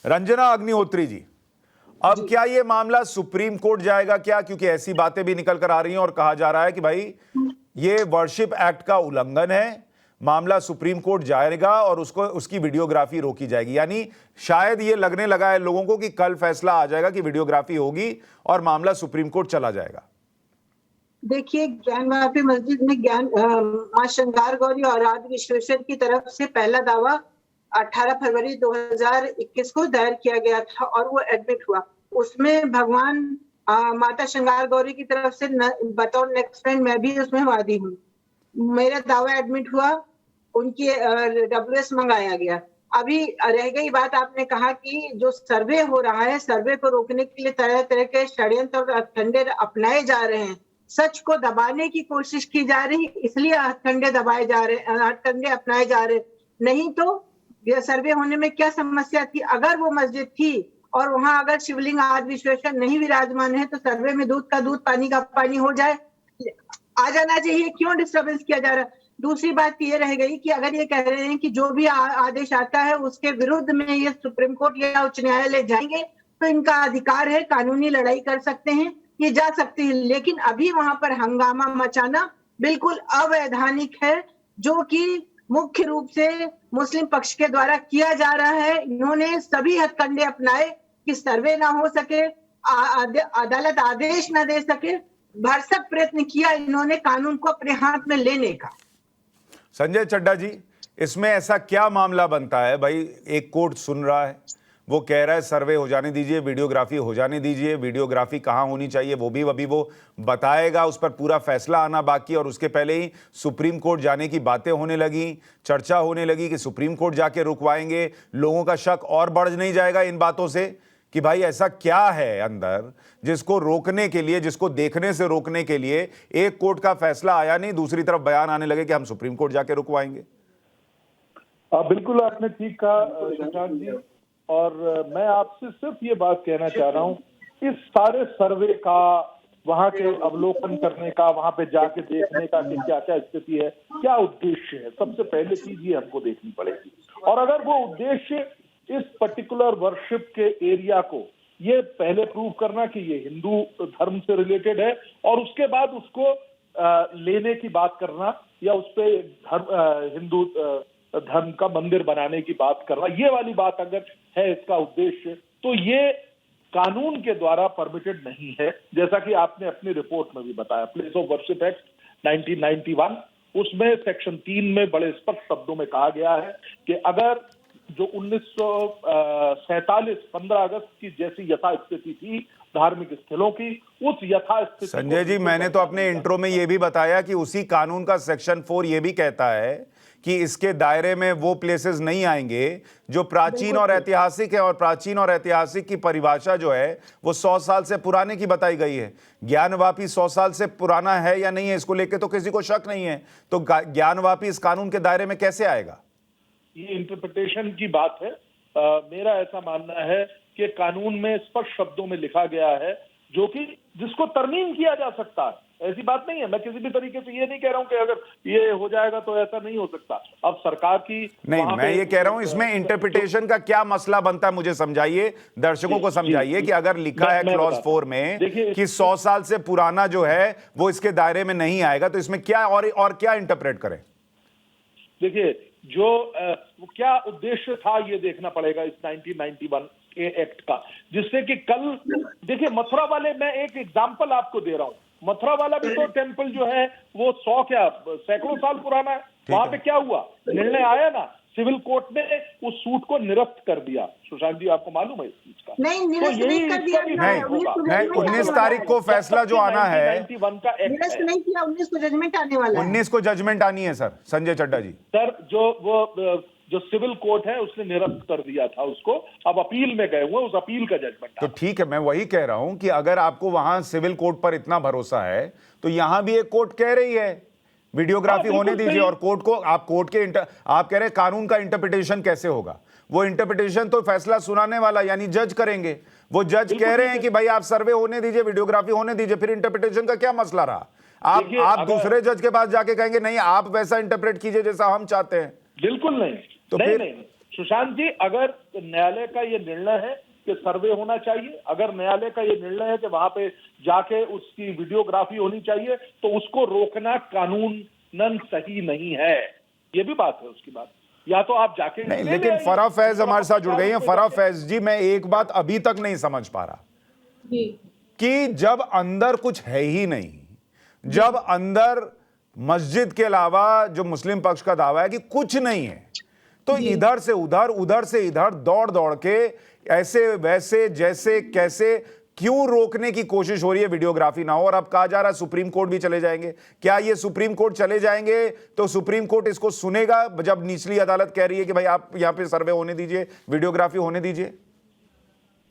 रंजना अग्निहोत्री जी, अब क्या ये मामला सुप्रीम कोर्ट जाएगा क्या? क्योंकि ऐसी बातें भी निकल कर आ रही हैं और कहा जा रहा है कि भाई ये वर्शिप एक्ट का उल्लंघन है, मामला सुप्रीम कोर्ट जाएगा और उसको उसकी वीडियोग्राफी रोकी जाएगी। यानी शायद ये लगने लगा है लोगों को कि कल फैसला आ जाएगा कि वीडियोग्राफी होगी और मामला सुप्रीम कोर्ट चला जाएगा। देखिए, ज्ञानवापी मस्जिद में मां श्रृंगार गौरी और आदि विश्वेश्वर की तरफ से पहला दावा 18 फरवरी 2021 को दायर किया गया था और वो एडमिट हुआ। उसमें भगवान माता श्रृंगार गौरी की तरफ से बतौर नेक्स्ट फ्रेंड मैं भी उसमें वादी हूँ। मेरा दावा एडमिट हुआ, उनकी WS मंगाया गया। अभी रह गई बात, आपने कहा कि जो सर्वे हो रहा है, सर्वे को रोकने के लिए तरह तरह के षड्यंत्र और हथकंडे अपनाए जा रहे हैं। सच को दबाने की कोशिश की जा रही, इसलिए हथकंडे दबाए जा रहे, हथकंडे अपनाए जा रहे। नहीं तो सर्वे होने में क्या समस्या थी? अगर वो मस्जिद थी और वहां अगर शिवलिंग आदि विश्वेश्वर नहीं विराजमान है तो सर्वे में दूध का दूध पानी का पानी हो जाए, आ जाना चाहिए। क्यों डिस्टर्बेंस किया जा रहा है? दूसरी बात ये रह गई कि अगर ये कह रहे हैं कि जो भी आदेश आता है उसके विरुद्ध में ये सुप्रीम कोर्ट या उच्च न्यायालय जाएंगे, तो इनका अधिकार है, कानूनी लड़ाई कर सकते हैं, ये जा सकती है। लेकिन अभी वहां पर हंगामा मचाना बिल्कुल अवैधानिक है, जो कि मुख्य रूप से मुस्लिम पक्ष के द्वारा किया जा रहा है। इन्होंने सभी हथकंडे अपनाए कि सर्वे ना हो सके, अदालत आदेश ना दे सके, भरसक प्रयत्न किया इन्होंने कानून को अपने हाथ में लेने का। संजय चड्ढा जी, इसमें ऐसा क्या मामला बनता है भाई? एक कोर्ट सुन रहा है, वो कह रहा है सर्वे हो जाने दीजिए, वीडियोग्राफी हो जाने दीजिए। वीडियोग्राफी कहाँ होनी चाहिए वो भी अभी वो बताएगा, उस पर पूरा फैसला आना बाकी। और उसके पहले ही सुप्रीम कोर्ट जाने की बातें होने लगी, चर्चा होने लगी कि सुप्रीम कोर्ट जाके रुकवाएंगे। लोगों का शक और बढ़ नहीं जाएगा इन बातों से कि भाई ऐसा क्या है अंदर जिसको रोकने के लिए, जिसको देखने से रोकने के लिए एक कोर्ट का फैसला आया नहीं, दूसरी तरफ बयान आने लगे कि हम सुप्रीम कोर्ट जाके रुकवाएंगे। बिल्कुल आपने ठीक कहा शशांक जी, और मैं आपसे सिर्फ ये बात कहना चाह रहा हूँ, इस सारे सर्वे का, वहां के अवलोकन करने का, वहां पे जाके देखने का कि क्या क्या स्थिति है, क्या उद्देश्य है, सबसे पहले चीज ये हमको देखनी पड़ेगी। और अगर वो उद्देश्य इस पर्टिकुलर वर्शिप के एरिया को ये पहले प्रूव करना कि ये हिंदू धर्म से रिलेटेड है और उसके बाद उसको लेने की बात करना या उस पे हिंदू धर्म का मंदिर बनाने की बात करना, ये वाली बात अगर है इसका उद्देश्य, तो ये कानून के द्वारा परमिटेड नहीं है। जैसा कि आपने अपनी रिपोर्ट में भी बताया, प्लेस ऑफ वर्शिप एक्ट 1991, उसमें सेक्शन 3 में बड़े स्पष्ट शब्दों में कहा गया है कि अगर जो 1947 15 अगस्त की जैसी यथास्थिति थी धार्मिक स्थलों की, उस यथास्थिति। संजय जी, मैंने तो अपने इंट्रो में यह भी बताया कि उसी कानून का सेक्शन 4 ये भी कहता है कि इसके दायरे में वो प्लेसेस नहीं आएंगे जो प्राचीन और ऐतिहासिक है, और प्राचीन और ऐतिहासिक की परिभाषा जो है वो 100 साल से पुराने की बताई गई है। ज्ञानवापी 100 साल से पुराना है या नहीं है, इसको लेकर तो किसी को शक नहीं है, तो ज्ञानवापी इस कानून के दायरे में कैसे आएगा? ये इंटरप्रिटेशन की बात है। मेरा ऐसा मानना है कि कानून में स्पष्ट शब्दों में लिखा गया है, जो कि जिसको तरमीम किया जा सकता है, ऐसी बात नहीं है। मैं किसी भी तरीके से ये नहीं कह रहा हूं कि अगर ये हो जाएगा तो ऐसा नहीं हो सकता। अब सरकार की नहीं, मैं ये कह रहा हूं इसमें इंटरप्रिटेशन का क्या मसला बनता है, मुझे समझाइए, दर्शकों को समझाइए कि अगर लिखा है क्लॉज 4 में कि 100 साल से पुराना जो है वो इसके दायरे में नहीं आएगा, तो इसमें क्या और क्या इंटरप्रेट करें? देखिए, जो क्या उद्देश्य था ये देखना पड़ेगा इस 1991 के एक्ट का, जिससे कि कल देखिए मथुरा वाले, मैं एक एग्जांपल आपको दे रहा हूं, मथुरा वाला भी तो टेम्पल जो है वो 100 क्या सैकड़ों साल पुराना है। वहां पे क्या हुआ, निर्णय आया ना, सिविल कोर्ट ने उस सूट को निरस्त कर दिया। सुशांत जी, आपको मालूम है इस चीज का? नहीं, निरस्त नहीं कर दिया। नहीं, 19 तारीख को फैसला जो आना है, 1991 का एक्ट निरस्त नहीं किया, 19 को जजमेंट आने वाला है। 19 को जजमेंट आनी है सर, संजय चड्ढा जी। सर, जो सिविल कोर्ट है उसने निरस्त कर दिया था उसको, अब अपील में गए हुए, उस अपील का जजमेंट। तो ठीक है, मैं वही कह रहा हूं कि अगर आपको वहां सिविल कोर्ट पर इतना भरोसा है तो यहां भी एक कोर्ट कह रही है वीडियोग्राफी होने दीजिए, और कोर्ट को आप आप कह रहे हैं कानून का इंटरप्रिटेशन कैसे होगा? वो इंटरप्रिटेशन तो फैसला सुनाने वाला यानी जज करेंगे। वो जज कह रहे हैं कि भाई आप सर्वे होने दीजिए, वीडियोग्राफी होने दीजिए, फिर इंटरप्रिटेशन का क्या मसला रहा? आप दूसरे जज के पास जाके कहेंगे नहीं आप वैसा इंटरप्रेट कीजिए जैसा हम चाहते हैं। बिल्कुल नहीं, तो नहीं, फिर नहीं, सुशांत जी, अगर न्यायालय का ये निर्णय है कि सर्वे होना चाहिए, अगर न्यायालय का ये निर्णय है कि वहां पे जाके उसकी वीडियोग्राफी होनी चाहिए, तो उसको रोकना कानूनन सही नहीं है। ये भी बात है उसकी बात, या तो आप जाके नहीं, ले लेकिन आइए। फराह फैज हमारे साथ जुड़ गई हैं। फराह जाके- फैज जी, मैं एक बात अभी तक नहीं समझ पा रहा जी कि जब अंदर कुछ है ही नहीं, जब अंदर मस्जिद के अलावा जो मुस्लिम पक्ष का दावा है कि कुछ नहीं है, तो इधर से उधर, उधर से इधर दौड़ दौड़ के ऐसे वैसे जैसे कैसे क्यों रोकने की कोशिश हो रही है वीडियोग्राफी ना हो। और अब कहा जा रहा है सुप्रीम कोर्ट भी चले जाएंगे। क्या ये सुप्रीम कोर्ट चले जाएंगे तो सुप्रीम कोर्ट इसको सुनेगा जब निचली अदालत कह रही है कि भाई आप यहां पे सर्वे होने दीजिए, वीडियोग्राफी होने दीजिए?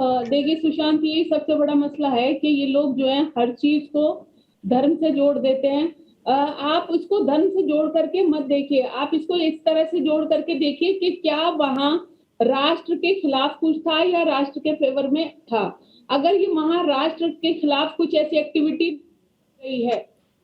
देखिए सुशांत, यही सबसे बड़ा मसला है कि ये लोग जो है हर चीज को धर्म से जोड़ देते हैं। आप इसको धर्म से जोड़ करके मत देखिए, आप इसको इस तरह से जोड़ करके देखिए कि क्या वहां राष्ट्र के खिलाफ कुछ था या राष्ट्र के फेवर में था। अगर ये वहां राष्ट्र के खिलाफ कुछ ऐसी एक्टिविटी गई है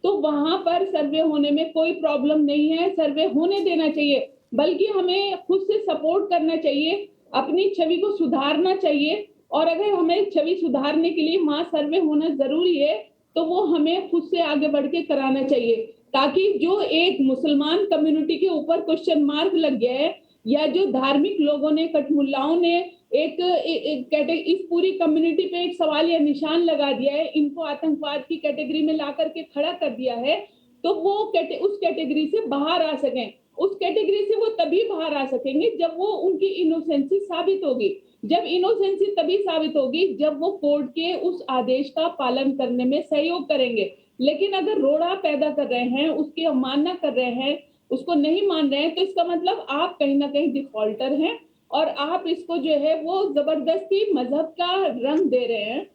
तो वहां पर सर्वे होने में कोई प्रॉब्लम नहीं है, सर्वे होने देना चाहिए। बल्कि हमें खुद से सपोर्ट करना चाहिए, अपनी छवि को सुधारना चाहिए। और अगर हमें छवि सुधारने के लिए वहां सर्वे होना जरूरी है तो वो हमें खुद से आगे बढ़ के कराना चाहिए, ताकि जो एक मुसलमान कम्युनिटी के ऊपर क्वेश्चन मार्क लग गया है या जो धार्मिक लोगों ने, कठमुल्लाओं ने इस पूरी कम्युनिटी पे एक सवाल या निशान लगा दिया है, इनको आतंकवाद की कैटेगरी में ला करके खड़ा कर दिया है, तो वो उस कैटेगरी से बाहर आ सकें। उस कैटेगरी से वो तभी बाहर आ सकेंगे जब वो उनकी इनोसेंसी साबित होगी। जब इनोसेंसी तभी साबित होगी जब वो कोर्ट के उस आदेश का पालन करने में सहयोग करेंगे। लेकिन अगर रोड़ा पैदा कर रहे हैं, उसकी अवमानना कर रहे हैं, उसको नहीं मान रहे हैं, तो इसका मतलब आप कहीं ना कहीं डिफॉल्टर हैं और आप इसको जो है वो जबरदस्ती मजहब का रंग दे रहे हैं।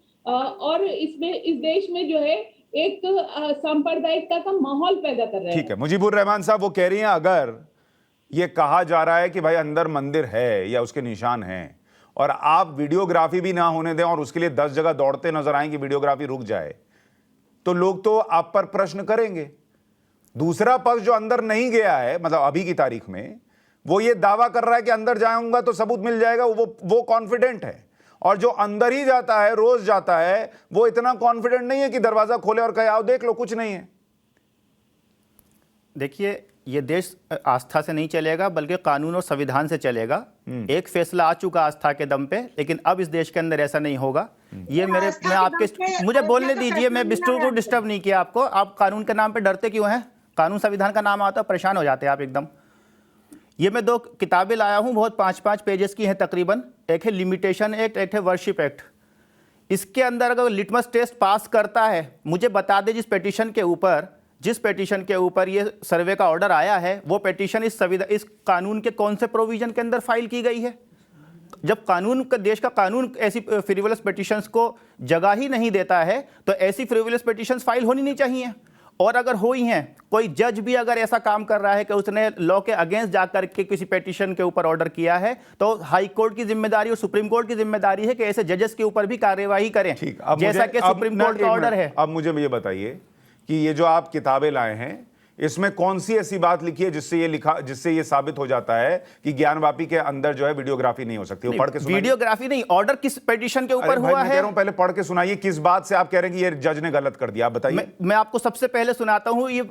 और इसमें इस देश में जो है एक सांप्रदायिकता का माहौल पैदा कर रहे हैं। ठीक है, मुजीबुर रहमान साहब वो कह रही हैं अगर ये कहा जा रहा है कि भाई अंदर मंदिर है या उसके निशान हैं और आप वीडियोग्राफी भी ना होने दें और उसके लिए 10 जगह दौड़ते नजर आए कि वीडियोग्राफी रुक जाए, तो लोग तो आप पर प्रश्न करेंगे। दूसरा पक्ष जो अंदर नहीं गया है, मतलब अभी की तारीख में, वो ये दावा कर रहा है कि अंदर जाऊंगा तो सबूत मिल जाएगा। वो कॉन्फिडेंट है। और जो अंदर ही जाता है, रोज जाता है, वो इतना कॉन्फिडेंट नहीं है कि दरवाजा खोले और कहे आओ देख लो कुछ नहीं है। देखिए, ये देश आस्था से नहीं चलेगा बल्कि कानून और संविधान से चलेगा। एक फैसला आ चुका आस्था के दम पे, लेकिन अब इस देश के अंदर ऐसा नहीं होगा। ये मैं आपके मुझे बोलने दीजिए, मैं बिल्कुल को डिस्टर्ब नहीं किया आपको। आप कानून के नाम पे डरते क्यों हैं? कानून संविधान का नाम आता है परेशान हो जाते हैं आप एकदम। ये मैं 2 किताबें लाया हूं, बहुत 5-5 पेजेस की हैं तकरीबन। एक है लिमिटेशन एक्ट, एक है वर्शिप एक्ट। इसके अंदर अगर लिटमस टेस्ट पास करता है, मुझे बता दे जिस पेटिशन के ऊपर ये सर्वे का ऑर्डर आया है, वो पेटिशन इस कानून के कौन से प्रोविजन के अंदर फाइल की गई है। जब देश का कानून ऐसी फ्रीवलेस पेटिशंस को जगह ही नहीं देता है, तो ऐसी फ्रीवलेस पेटिशंस फाइल होनी नहीं चाहिए। और अगर हुई हैं, कोई जज भी अगर ऐसा काम कर रहा है कि उसने लॉ के अगेंस्ट जाकर के किसी पेटिशन के ऊपर ऑर्डर किया है, तो हाई कोर्ट की जिम्मेदारी और सुप्रीम कोर्ट की जिम्मेदारी है कि ऐसे जजेस के ऊपर भी कार्यवाही करें, जैसा कि सुप्रीम कोर्ट का ऑर्डर है। अब मुझे ये बताइए कि ये जो आप किताबें लाए हैं, इसमें कौन सी ऐसी बात लिखी है जिससे ये साबित हो जाता है कि ज्ञानवापी के अंदर जो है वीडियोग्राफी नहीं हो सकती? वो पढ़ के सुनाइए। वीडियोग्राफी नहीं, ऑर्डर किस पेटिशन के ऊपर हुआ मैं कह है? रहा हूं पहले पढ़ के सुनाइए, किस बात से आप कह रहे हैं कि ये जज ने गलत कर दिया, आप बताइए। मैं आपको सबसे पहले सुनाता हूं, ये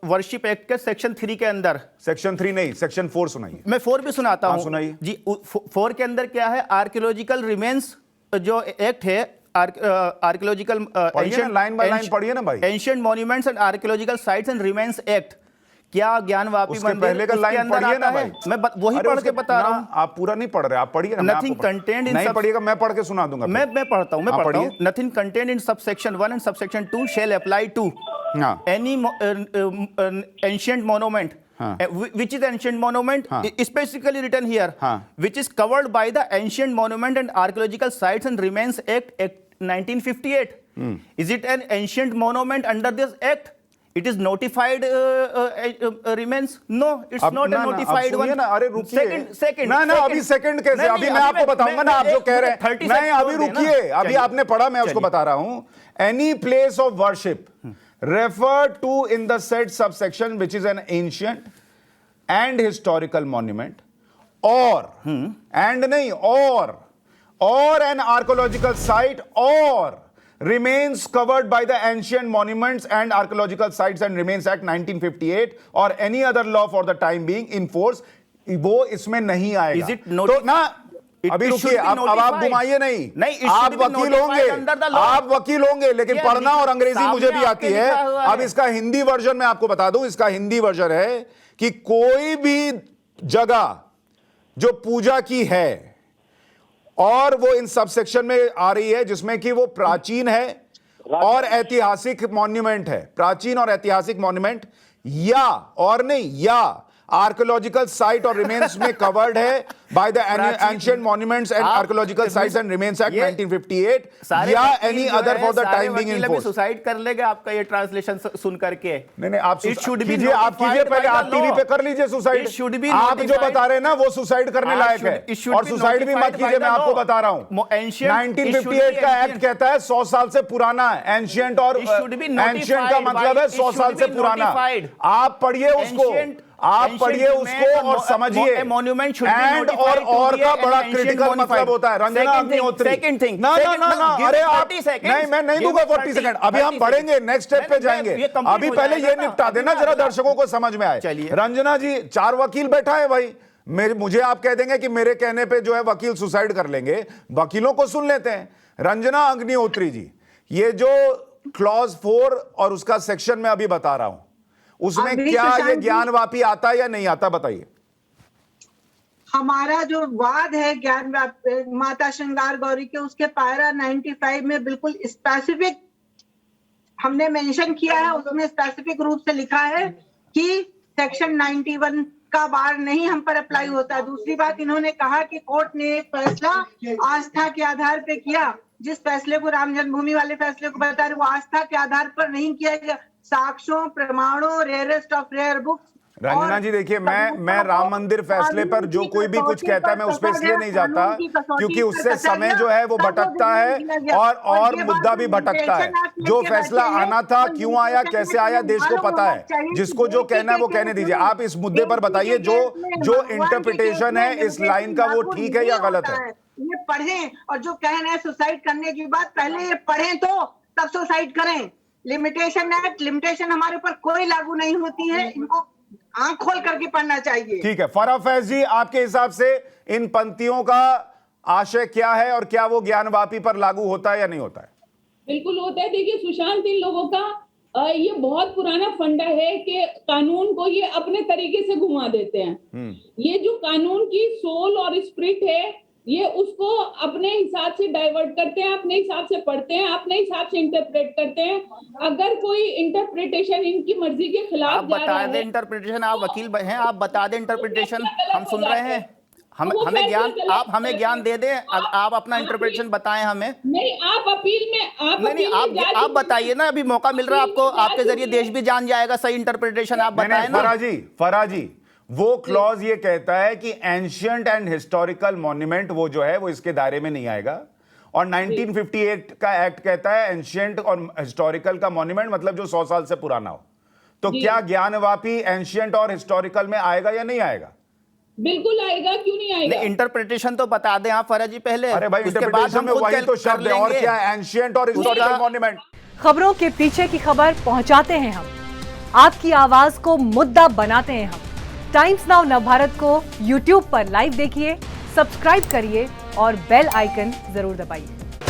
वर्शिप एक्ट के सेक्शन 3 के अंदर। सेक्शन 3 नहीं, सेक्शन 4 सुनाइए। मैं 4 भी सुनाता हूं। सुनाइए जी। 4 के अंदर क्या है? आर्कियोलॉजिकल रिमेन्स जो एक्ट है, आर्कियोलॉजिकल लाइन बाय लाइन पढ़िए ना भाई। Ancient monuments and archaeological sites and remains act. क्या ज्ञानवापी मंदिर पहले का लाइन पढ़िए ना भाई। मैं वही पढ़ के बता रहा हूं। आप पूरा नहीं पढ़ रहे, आप पढ़िए ना। नथिंग कंटेंड इन नहीं पढ़िएगा, मैं पढ़ के सुना दूंगा। मैं पढ़ता हूं। Nothing contained in subsection 1 and subsection 2 shall apply to any ancient monument which is ancient monument, specifically written here, which is covered by the Ancient Monument and Archaeological Sites and Remains Act 1958. Is it an ancient monument under this act? It is notified remains? No, it's not a notified one. अरे रुकिए, second. ना अभी second कैसे? अभी मैं आपको बताऊंगा ना, आप जो कह रहे हैं। नहीं, अभी रुकिए, अभी आपने पढ़ा, मैं उसको बता रहा हूं। Any place of worship referred to in the said subsection which is an ancient and historical monument और एंड नहीं और एन आर्कोलॉजिकल साइट और remains covered by the ancient monuments and archaeological sites and remains act 1958 or any other law for the time being in force, वो इसमें नहीं आएगा। Is it तो ना अभी रुकिए, अब आप घुमाइए नहीं, आप वकील होंगे, आप वकील होंगे, लेकिन पढ़ना और अंग्रेजी मुझे भी आती है। अब इसका हिंदी वर्जन मैं आपको बता दूं, इसका हिंदी वर्जन है कि कोई भी जगह जो पूजा की है और वो इन सब सेक्शन में आ रही है जिसमें कि वो प्राचीन है और ऐतिहासिक मॉन्यूमेंट है, प्राचीन और ऐतिहासिक मॉन्यूमेंट या और नहीं या आर्कियोलॉजिकल साइट और रिमेन्स में कवर्ड है by the ancient monuments and archaeological sites and remains act 1958 या any other for the time being in force. Suicide कर लेगा आपका ये ट्रांसलेशन सुन करके। नहीं आप कीजिए, आप कीजिए, पहले आप टीवी पे कर लीजिए सुसाइड। आप जो बता रहे हैं ना वो सुसाइड करने लायक है, और सुसाइड भी मत कीजिए, मैं आपको बता रहा हूं 1958 का एक्ट कहता है 100 साल से पुराना है। एंशिएंट और एंशिएंट का मतलब है 100 साल से पुराना। आप पढ़िए उसको, आप पढ़िए उसको और समझिए। मॉन्यूमेंट एंड और का बड़ा क्रिटिकल मतलब होता है। रंजना अग्निहोत्री, सेकंड थिंग, ना अरे आप नहीं, मैं नहीं दूंगा 40 सेकंड। अभी हम बढ़ेंगे, नेक्स्ट स्टेप पे जाएंगे। अभी पहले ये निपटा देना जरा, दर्शकों को समझ में आए। रंजना जी, 4 वकील बैठा है भाई, मुझे आप कह देंगे कि मेरे कहने पे जो है वकील सुसाइड कर लेंगे, वकीलों को सुन लेते हैं। रंजना अग्निहोत्री जी, ये जो क्लॉज 4 और उसका सेक्शन में अभी बता रहा हूं, उसमें क्या ये ज्ञानवापी आता है या नहीं आता, बताइए। हमारा जो वाद है ज्ञान माता श्रृंगार गौरी के, उसके पायरा 95 में बिल्कुल स्पेसिफिक हमने मेंशन किया है, उसमें स्पेसिफिक रूप से लिखा है कि सेक्शन 91 का बार नहीं हम पर अप्लाई होता है। दूसरी बात, इन्होंने कहा कि कोर्ट ने एक फैसला आस्था के आधार पे किया। जिस फैसले को राम जन्मभूमि वाले फैसले को बता रहे, वो आस्था के आधार पर नहीं किया गया। साक्ष्यों, प्रमाणों, rarest of rare books. Ranjana ji देखिए, मैं राम मंदिर फैसले पर जो कोई भी कुछ कहता है मैं उस पर इसलिए नहीं जाता क्योंकि उससे समय जो है वो भटकता है और मुद्दा भी भटकता है। जो फैसला आना था, क्यों आया, कैसे आया, देश को पता है। जिसको जो कहना है वो कहने दीजिए। आप इस मुद्दे पर बताइए, जो इंटरप्रिटेशन है इस लाइन का वो ठीक है या गलत है। ये पढ़ें, और जो कह रहे हैं सुसाइड करने की बात, पहले ये पढ़ें तो तब सुसाइड करें। लिमिटेशन एक्ट, लिमिटेशन हमारे ऊपर कोई लागू नहीं होती है, इनको आंख खोल करके पढ़ना चाहिए। ठीक है, फराह फैज जी, आपके हिसाब से इन पंक्तियों का आशय क्या है और क्या वो ज्ञानवापी पर लागू होता है या नहीं होता है? बिल्कुल होता है। देखिए सुशांत, इन लोगों का ये बहुत पुराना फंडा है कि कानून को ये अपने तरीके से घुमा देते हैं। ये जो कानून की सोल और स्पिरिट है, ये उसको अपने हिसाब से डाइवर्ट करते हैं, अपने हिसाब से पढ़ते हैं, अपने हिसाब से इंटरप्रेट करते हैं। अगर कोई इंटरप्रिटेशन इनकी मर्जी के खिलाफ जा रहा है, इंटरप्रिटेशन, आप वकील हैं, आप बता दें इंटरप्रिटेशन, हम सुन रहे हैं। हमें ज्ञान, आप हमें ज्ञान दे दें, आप अपना इंटरप्रिटेशन बताएं हमें। नहीं, आप अपील में आप बताइए ना, अभी मौका मिल रहा है आपको, आपके जरिए देश भी जान जाएगा। सही इंटरप्रिटेशन आप बताएं ना। फराह जी, वो क्लॉज ये कहता है कि एंशिएंट एंड हिस्टोरिकल मॉन्यूमेंट वो जो है वो इसके दायरे में नहीं आएगा, और 1958 का एक्ट कहता है एंशिएंट और हिस्टोरिकल का मॉन्यूमेंट मतलब जो 100 साल से पुराना हो। तो क्या ज्ञानवापी एंशिएंट और हिस्टोरिकल में आएगा या नहीं आएगा? बिल्कुल आएगा, क्यों नहीं आएगा? इंटरप्रिटेशन तो बता दें आप फराह जी पहले। अरे भाई, इंटरप्रिटेशन में वही तो शब्द है, और क्या है एंशिएंट और हिस्टोरिकल मॉन्यूमेंट। खबरों के पीछे की खबर पहुंचाते हैं हम, आपकी आवाज को मुद्दा बनाते हैं हम। टाइम्स नाउ नवभारत को YouTube पर लाइव देखिए, सब्सक्राइब करिए और बेल आइकन जरूर दबाइए।